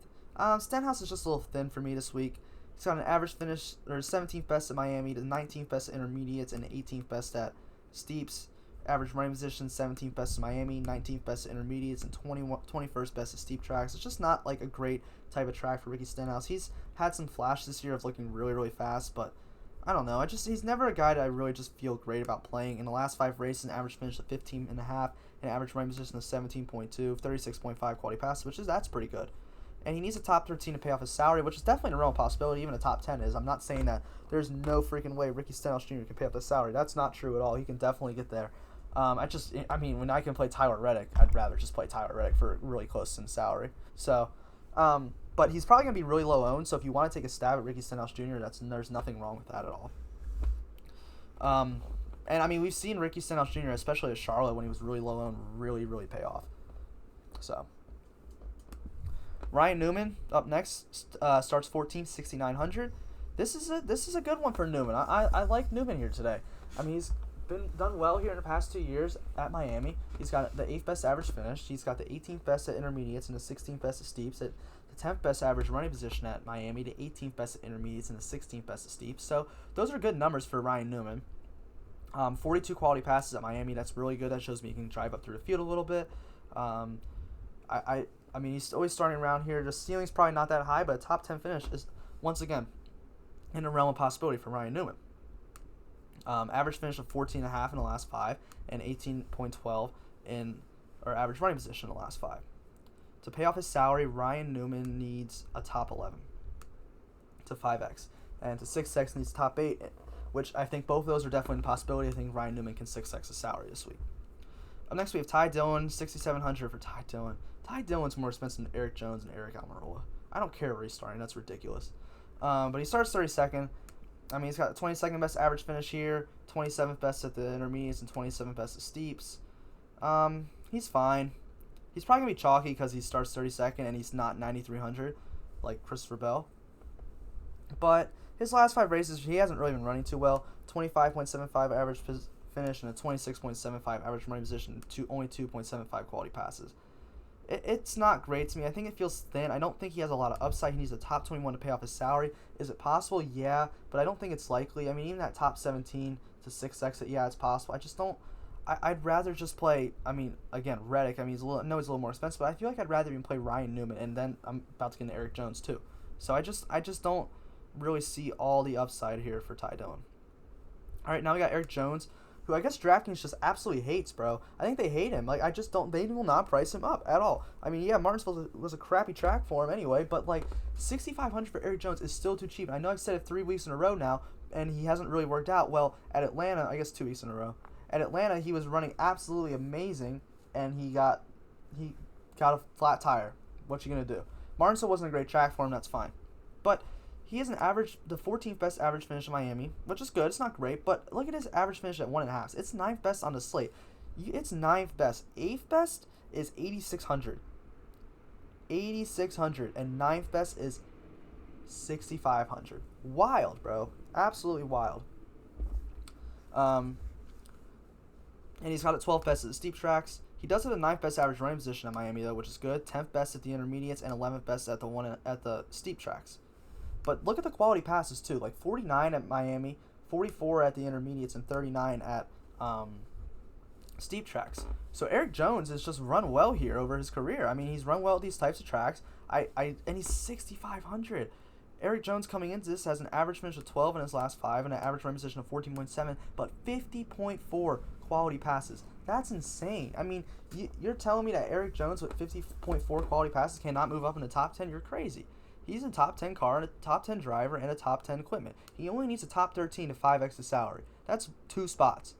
Stenhouse is just a little thin for me this week. He's got an average finish, or 17th best at Miami, the 19th best at intermediates, and 18th best at steeps. Average running position, 17th best at Miami, 19th best at intermediates, and 21st best at steep tracks. It's just not like a great type of track for Ricky Stenhouse. He's had some flashes this year of looking really, really fast, but I don't know. He's never a guy that I really just feel great about playing. In the last 5 races, an average finish of 15.5, an average running position of 17.2, 36.5 quality passes, that's pretty good. And he needs a top 13 to pay off his salary, which is definitely a real possibility. Even a top 10 is. I'm not saying that there's no freaking way Ricky Stenhouse Jr. can pay off his salary. That's not true at all. He can definitely get there. When I can play Tyler Reddick, I'd rather just play Tyler Reddick for really close in salary. So, but he's probably going to be really low owned, so if you want to take a stab at Ricky Stenhouse Jr., there's nothing wrong with that at all. And I mean, we've seen Ricky Stenhouse Jr., especially at Charlotte, when he was really low owned, really, really pay off. So, Ryan Newman up next, starts 14th, 6,900. This is a good one for Newman. I like Newman here today. I mean, he's done well here in the past 2 years at Miami. He's got the 8th best average finish. He's got the 18th best at intermediates and the 16th best at steeps. At the 10th best average running position at Miami, the 18th best at intermediates, and the 16th best at steeps. So those are good numbers for Ryan Newman. 42 quality passes at Miami. That's really good. That shows me he can drive up through the field a little bit. I mean, he's always starting around here. The ceiling's probably not that high, but a top 10 finish is, once again, in the realm of possibility for Ryan Newman. Average finish of 14.5 in the last 5 and 18.12 or average running position in the last 5. To pay off his salary, Ryan Newman needs a top 11 to 5x. And to 6x needs top 8, which I think both of those are definitely a possibility. I think Ryan Newman can 6x his salary this week. Up next, we have Ty Dillon, 6,700 for Ty Dillon. Ty Dillon's more expensive than Erik Jones and Aric Almirola. I don't care where he's starting. That's ridiculous. But he starts 32nd. I mean, he's got the 22nd best average finish here, 27th best at the intermediates, and 27th best at steeps. He's fine. He's probably going to be chalky because he starts 32nd and he's not 9,300 like Christopher Bell. But his last 5 races, he hasn't really been running too well. 25.75 average finish and a 26.75 average running position, only 2.75 quality passes. It's not great to me. I think it feels thin. I don't think he has a lot of upside. He needs a top 21 to pay off his salary. Is it possible? Yeah, but I don't think it's likely. I mean, even that top 17 to 6x, yeah, it's possible. I just don't. I'd rather just play, I mean, again, Reddick. I mean, he's a little more expensive, but I feel like I'd rather even play Ryan Newman, and then I'm about to get into Erik Jones too. So I just don't really see all the upside here for Ty Dillon. All right, now we got Erik Jones, who I guess DraftKings just absolutely hates, bro. I think they hate him. Like, they will not price him up at all. I mean, yeah, Martinsville was a crappy track for him anyway, but like, 6,500 for Erik Jones is still too cheap. I know I've said it 3 weeks in a row now, and he hasn't really worked out. Well, at Atlanta, I guess 2 weeks in a row. At Atlanta, he was running absolutely amazing, and he got a flat tire. What you gonna do? Martinsville wasn't a great track for him. That's fine, but he has the 14th best average finish in Miami, which is good. It's not great, but look at his average finish at 1.5. It's 9th best on the slate. It's 9th best. 8th best is 8,600. 8,600, and 9th best is 6,500. Wild, bro. Absolutely wild. And he's got a 12th best at the steep tracks. He does have the 9th best average running position at Miami, though, which is good. 10th best at the intermediates and 11th best at the steep tracks. But look at the quality passes, too. Like 49 at Miami, 44 at the intermediates, and 39 at steep tracks. So Erik Jones has just run well here over his career. I mean, he's run well at these types of tracks. And he's 6,500. Erik Jones coming into this has an average finish of 12 in his last 5 and an average running position of 14.7, but 50.4 quality passes. That's insane. I mean, you're telling me that Erik Jones with 50.4 quality passes cannot move up in the top 10? You're crazy. He's a top 10 car, and a top 10 driver, and a top 10 equipment. He only needs a top 13 to 5x his salary. That's 2 spots.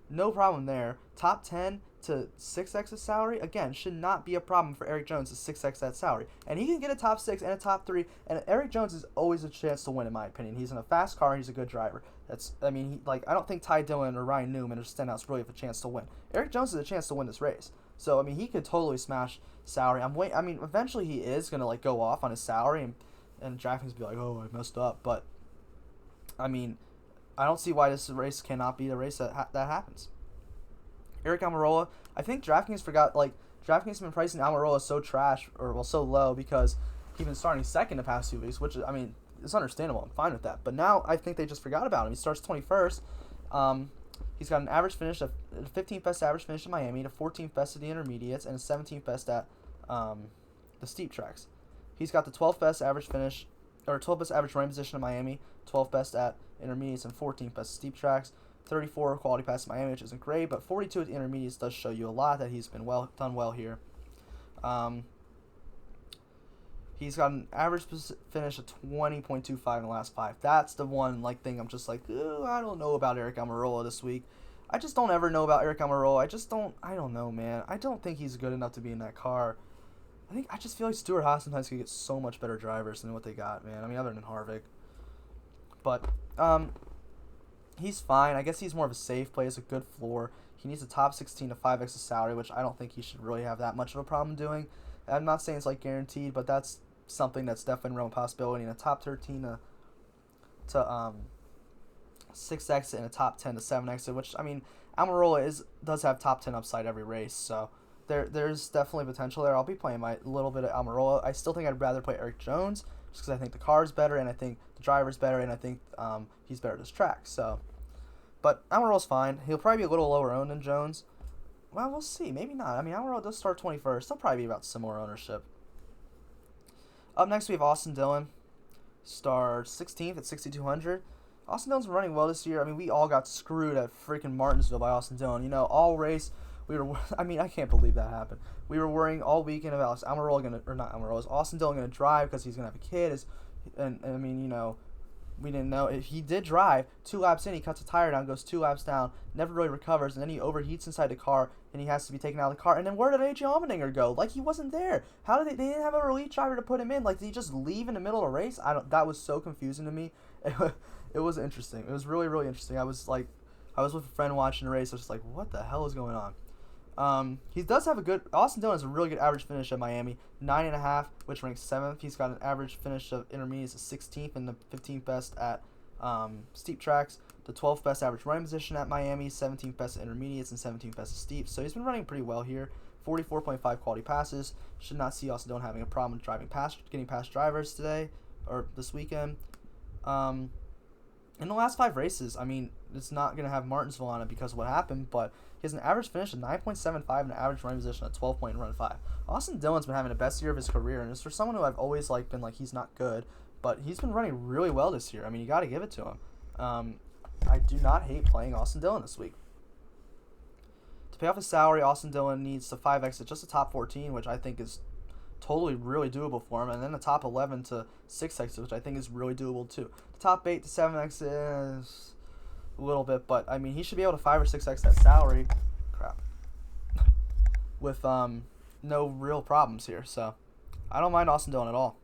No problem there. Top 10 to 6x his salary, again, should not be a problem for Erik Jones to 6x that salary. And he can get a top 6 and a top 3, and Erik Jones is always a chance to win, in my opinion. He's in a fast car, and he's a good driver. I don't think Dillon or Ryan Newman or Stenhouse really have a chance to win. Erik Jones has a chance to win this race. So, I mean, he could totally smash salary. Eventually he is going to, like, go off on his salary, and Draftkings be like, oh, I messed up. But, I mean, I don't see why this race cannot be the race that happens. Aric Almirola, I think Draftkings forgot, like, Draftkings have been pricing Almirola so low because he's been starting second the past 2 weeks, which, I mean, it's understandable. I'm fine with that. But now I think they just forgot about him. He starts 21st. He's got an average finish, a 15th best average finish in Miami, the 14th best at the intermediates, and a 17th best at the steep tracks. He's got the 12th best average finish, or 12th best average running position in Miami, 12th best at intermediates, and 14th best at steep tracks. 34 quality pass in Miami, which isn't great, but 42 at the intermediates does show you a lot that he's been done well here. He's got an average finish of 20.25 in the last 5. That's the one thing I'm just like, I don't know about Aric Almirola this week. I just don't ever know about Aric Almirola. I don't know, man. I don't think he's good enough to be in that car. I just feel like Stewart-Haas sometimes could get so much better drivers than what they got, man. I mean, other than Harvick. But, he's fine. I guess he's more of a safe play. It's a good floor. He needs a top 16 to 5x his salary, which I don't think he should really have that much of a problem doing. I'm not saying it's like guaranteed, but that's something that's definitely a real possibility. And a top 13 to 6x and a top 10 to 7x, which, I mean, Almirola does have top 10 upside every race, so there's definitely potential there. I'll be playing my little bit of Almirola. I still think I'd rather play Erik Jones just because I think the car's better and I think the driver's better and I think he's better at this track. So, but Almirola's fine. He'll probably be a little lower owned than Jones. Well, we'll see. Maybe not. I mean, Almirola does start 21st. They'll probably be about similar ownership. Up next, we have Austin Dillon. Starts 16th at 6,200. Austin Dillon's been running well this year. I mean, we all got screwed at freaking Martinsville by Austin Dillon. You know, all race, I can't believe that happened. We were worrying all weekend about is Austin Dillon going to drive because he's going to have a kid. We didn't know. If he did drive, 2 laps in, he cuts a tire down, goes 2 laps down, never really recovers, and then he overheats inside the car, and he has to be taken out of the car. And then where did Aric Almirola go? Like, he wasn't there. How did they didn't have a relief driver to put him in? Like, did he just leave in the middle of the race? That was so confusing to me. It was interesting. It was really, really interesting. I was with a friend watching the race. I was just like, what the hell is going on? He does have Austin Dillon has a really good average finish at Miami, 9.5, which ranks 7th. He's got an average finish of intermediates of 16th and the 15th best at steep tracks, the 12th best average running position at Miami, 17th best at intermediates, and 17th best at steep. So he's been running pretty well here. 44.5 quality passes. Should not see Austin Dillon having a problem getting past drivers today or this weekend. In the last 5 races, I mean, it's not going to have Martinsville on it because of what happened, but he has an average finish of 9.75 and an average running position of 12.15. Austin Dillon's been having the best year of his career, and it's for someone who I've always been like he's not good, but he's been running really well this year. I mean, you got to give it to him. I do not hate playing Austin Dillon this week. To pay off his salary, Austin Dillon needs to 5x at just a top 14, which I think is totally really doable for him, and then the top 11 to 6x, which I think is really doable too. The top 8 to 7x is a little bit, but I mean, he should be able to 5 or 6x that salary. Crap. With no real problems here, so I don't mind Austin Dillon at all.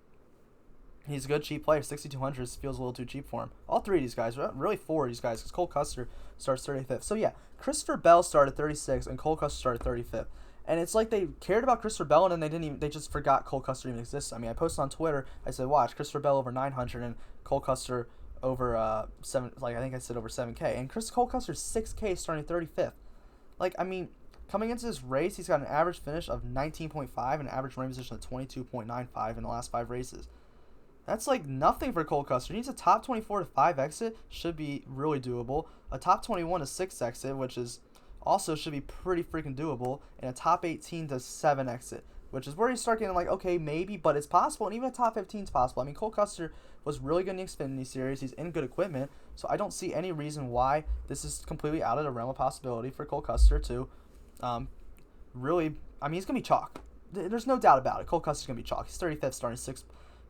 He's a good cheap player. 6,200 feels a little too cheap for him. All 3 of these guys, really 4 of these guys, because Cole Custer starts 35th. So yeah, Christopher Bell started 36th and Cole Custer started 35th. And it's like they cared about Christopher Bell and then they just forgot Cole Custer even exists. I mean, I posted on Twitter, I said, watch, Christopher Bell over 900 and Cole Custer over I think I said over 7K. And Cole Custer's 6K starting 35th. Like, I mean, coming into this race, he's got an average finish of 19.5 and an average running position of 22.95 in the last 5 races. That's like nothing for Cole Custer. He needs a top 24 to 5 exit, should be really doable. A top 21 to 6 exit, which is also should be pretty freaking doable, and a top 18 to 7 exit, which is where you start getting like, okay, maybe, but it's possible, and even a top 15 is possible. I mean, Cole Custer was really good in the Xfinity Series. He's in good equipment, so I don't see any reason why this is completely out of the realm of possibility for Cole Custer to really, I mean, he's going to be chalk. There's no doubt about it. Cole Custer's going to be chalk. He's 35th starting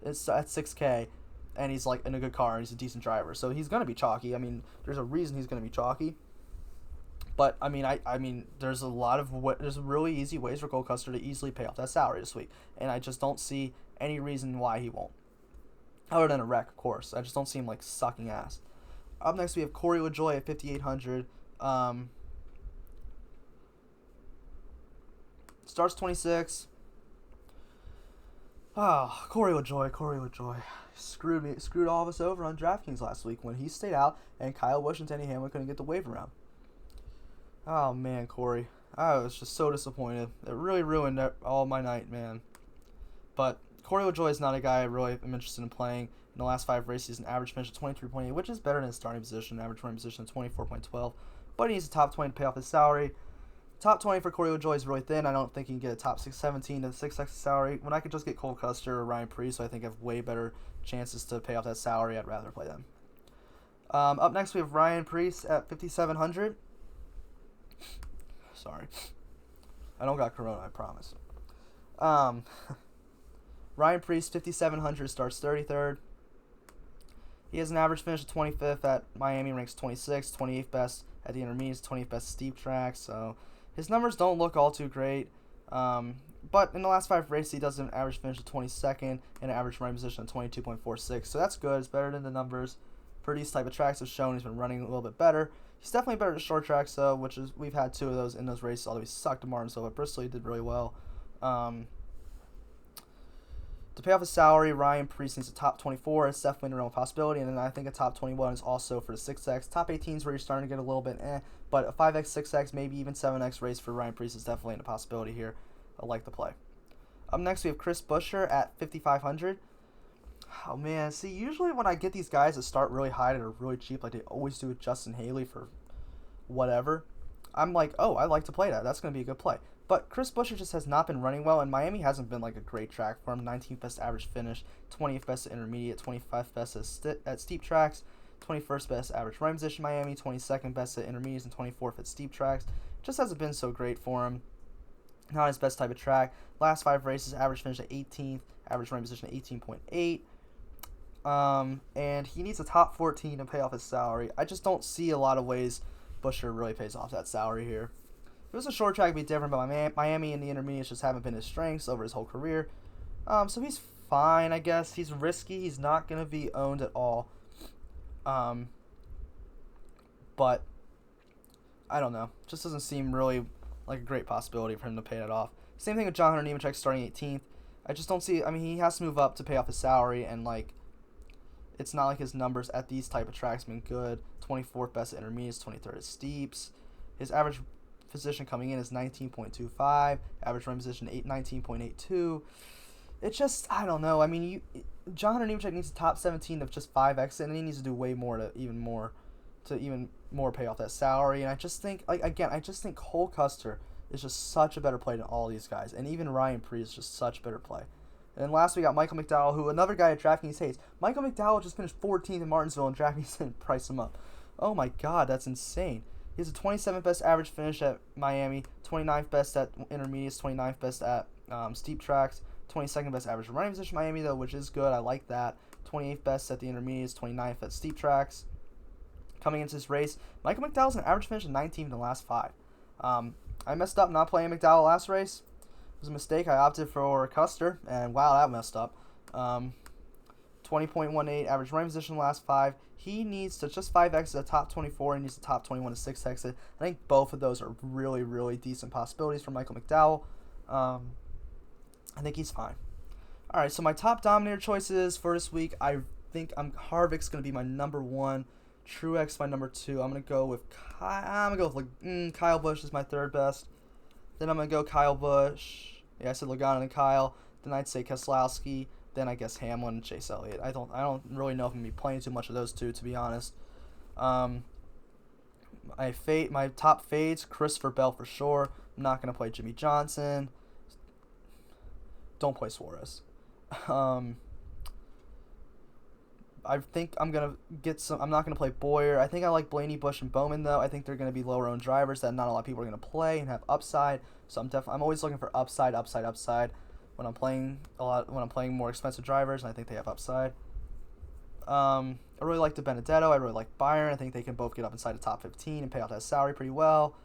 at 6K, and he's like in a good car, and he's a decent driver, so he's going to be chalky. I mean, there's a reason he's going to be chalky. But I mean, there's there's really easy ways for Cole Custer to easily pay off that salary this week, and I just don't see any reason why he won't. Other than a wreck, of course. I just don't see him like sucking ass. Up next, we have Corey LaJoie at 5,800. Starts 26. Oh, Corey LaJoie. Screwed all of us over on DraftKings last week when he stayed out and Kyle Busch and Denny Hamlin couldn't get the waiver round. Oh, man, Corey. I was just so disappointed. It really ruined all my night, man. But Corey LaJoie is not a guy I really am interested in playing. In the last 5 races, an average finish of 23.8, which is better than his starting position, average running position of 24.12. But he needs a top 20 to pay off his salary. Top 20 for Corey LaJoie is really thin. I don't think he can get a top 17 to 6x salary. When I could just get Cole Custer or Ryan Preece, so I think I have way better chances to pay off that salary. I'd rather play them. Up next, we have Ryan Preece at 5,700. Sorry. I don't got corona, I promise. Ryan Preece, 5,700, starts 33rd. He has an average finish of 25th at Miami, ranks 26th, 28th best at the intermediates, 28th best steep tracks. So his numbers don't look all too great. But in the last 5 races, he does an average finish of 22nd and an average running position of 22.46. So that's good. It's better than the numbers for these type of tracks have shown. He's been running a little bit better. He's definitely better at short tracks, though, which is we've had 2 of those in those races, although he sucked to Martinsville. But Bristol, he did really well. To pay off his salary, Ryan Preece needs a top 24. It's definitely a real possibility. And then I think a top 21 is also for the 6X. Top 18 is where you're starting to get a little bit but a 5X, 6X, maybe even 7X race for Ryan Preece is definitely a possibility here. I like the play. Up next, we have Chris Buescher at 5,500. Oh, man. See, usually when I get these guys that start really high that are really cheap, like they always do with Justin Haley for whatever, I'm like, oh, I like to play that. That's going to be a good play. But Chris Buescher just has not been running well, and Miami hasn't been like a great track for him. 19th best average finish, 20th best at intermediate, 25th best at steep tracks, 21st best average running position Miami, 22nd best at intermediates, and 24th at steep tracks. Just hasn't been so great for him. Not his best type of track. Last 5 races, average finish at 18th, average running position at 18.8. And he needs a top 14 to pay off his salary. I just don't see a lot of ways Buescher really pays off that salary here. If it was a short track, it'd be different, but Miami and the intermediates just haven't been his strengths over his whole career. So he's fine, I guess. He's risky. He's not going to be owned at all. But I don't know. Just doesn't seem really like a great possibility for him to pay that off. Same thing with John Hunter Nemechek starting 18th. I just don't see. I mean, he has to move up to pay off his salary, and like, it's not like his numbers at these type of tracks have been good. 24th best at intermediates, 23rd at steeps. His average position coming in is 19.25. Average run position 19.82. It's just, I don't know. I mean, John Hunter Nemechek needs a top 17 of just 5x, and he needs to do way more to even more pay off that salary. And I just think, like, again, I just think Cole Custer is just such a better play than all these guys, and even Ryan Preece is just such a better play. And then last we got Michael McDowell, who another guy at DraftKings hates. Michael McDowell just finished 14th in Martinsville, and DraftKings didn't price him up. Oh my God, that's insane. He has a 27th best average finish at Miami, 29th best at intermediates, 29th best at steep tracks, 22nd best average running position Miami, though, which is good. I like that. 28th best at the intermediates, 29th at steep tracks. Coming into this race, Michael McDowell's an average finish of 19th in the last 5. I messed up not playing McDowell last race. It was a mistake. I opted for Custer, and wow, that messed up. 20.18 average running position in the last 5. He needs to just 5x at the top 24. He needs the top 21 to 6x it. I think both of those are really, really decent possibilities for Michael McDowell. I think he's fine. All right, so my top Dominator choices for this week, I think Harvick's going to be my number 1. Truex my number 2. I'm going to go with Kyle Busch is my 3rd best. Then I'm going to go Kyle Busch. Yeah, I said Logano and Kyle. Then I'd say Keselowski. Then I guess Hamlin and Chase Elliott. I don't really know if I'm going to be playing too much of those two, to be honest. My top fades, Christopher Bell for sure. I'm not going to play Jimmy Johnson. Don't play Suarez. I think I'm going to get some. I'm not going to play Bowyer. I think I like Blaney, Busch, and Bowman, though. I think they're going to be lower owned drivers that not a lot of people are going to play and have upside. So I'm always looking for upside when I'm playing more expensive drivers, and I think they have upside. I really like DiBenedetto. I really like Byron. I think they can both get up inside the top 15 and pay off that salary pretty well.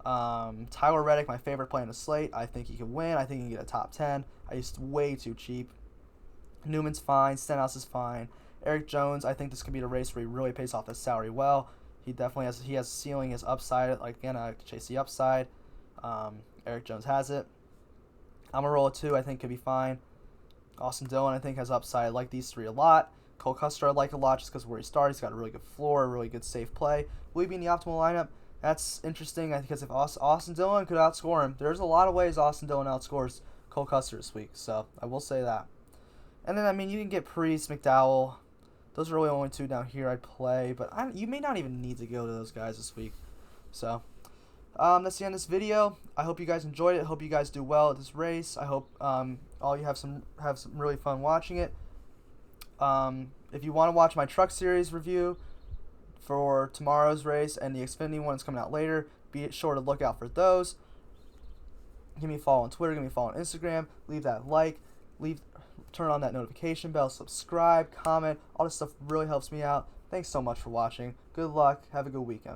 Tyler Reddick, my favorite play on the slate. I think he can win. I think he can get a top 10. I used way too cheap. Newman's fine. Stenhouse is fine. Erik Jones, I think this could be the race where he really pays off his salary well. He definitely has ceiling, his upside. Like, again, I chase the upside. Erik Jones has it. Almirola, too, I think could be fine. Austin Dillon, I think, has upside. I like these three a lot. Cole Custer, I like a lot just because where he started. He's got a really good floor, a really good safe play. Will he be in the optimal lineup? That's interesting because if Austin Dillon could outscore him, there's a lot of ways Austin Dillon outscores Cole Custer this week. So I will say that. And then, I mean, you can get Priest, McDowell. Those are really only two down here I'd play. But you may not even need to go to those guys this week. So that's the end of this video. I hope you guys enjoyed it. I hope you guys do well at this race. I hope all you have some really fun watching it. If you want to watch my truck series review for tomorrow's race and the Xfinity one is coming out later, be sure to look out for those. Give me a follow on Twitter, give me a follow on Instagram, leave that like, turn on that notification bell, subscribe, comment, all this stuff really helps me out. Thanks so much for watching. Good luck, have a good weekend.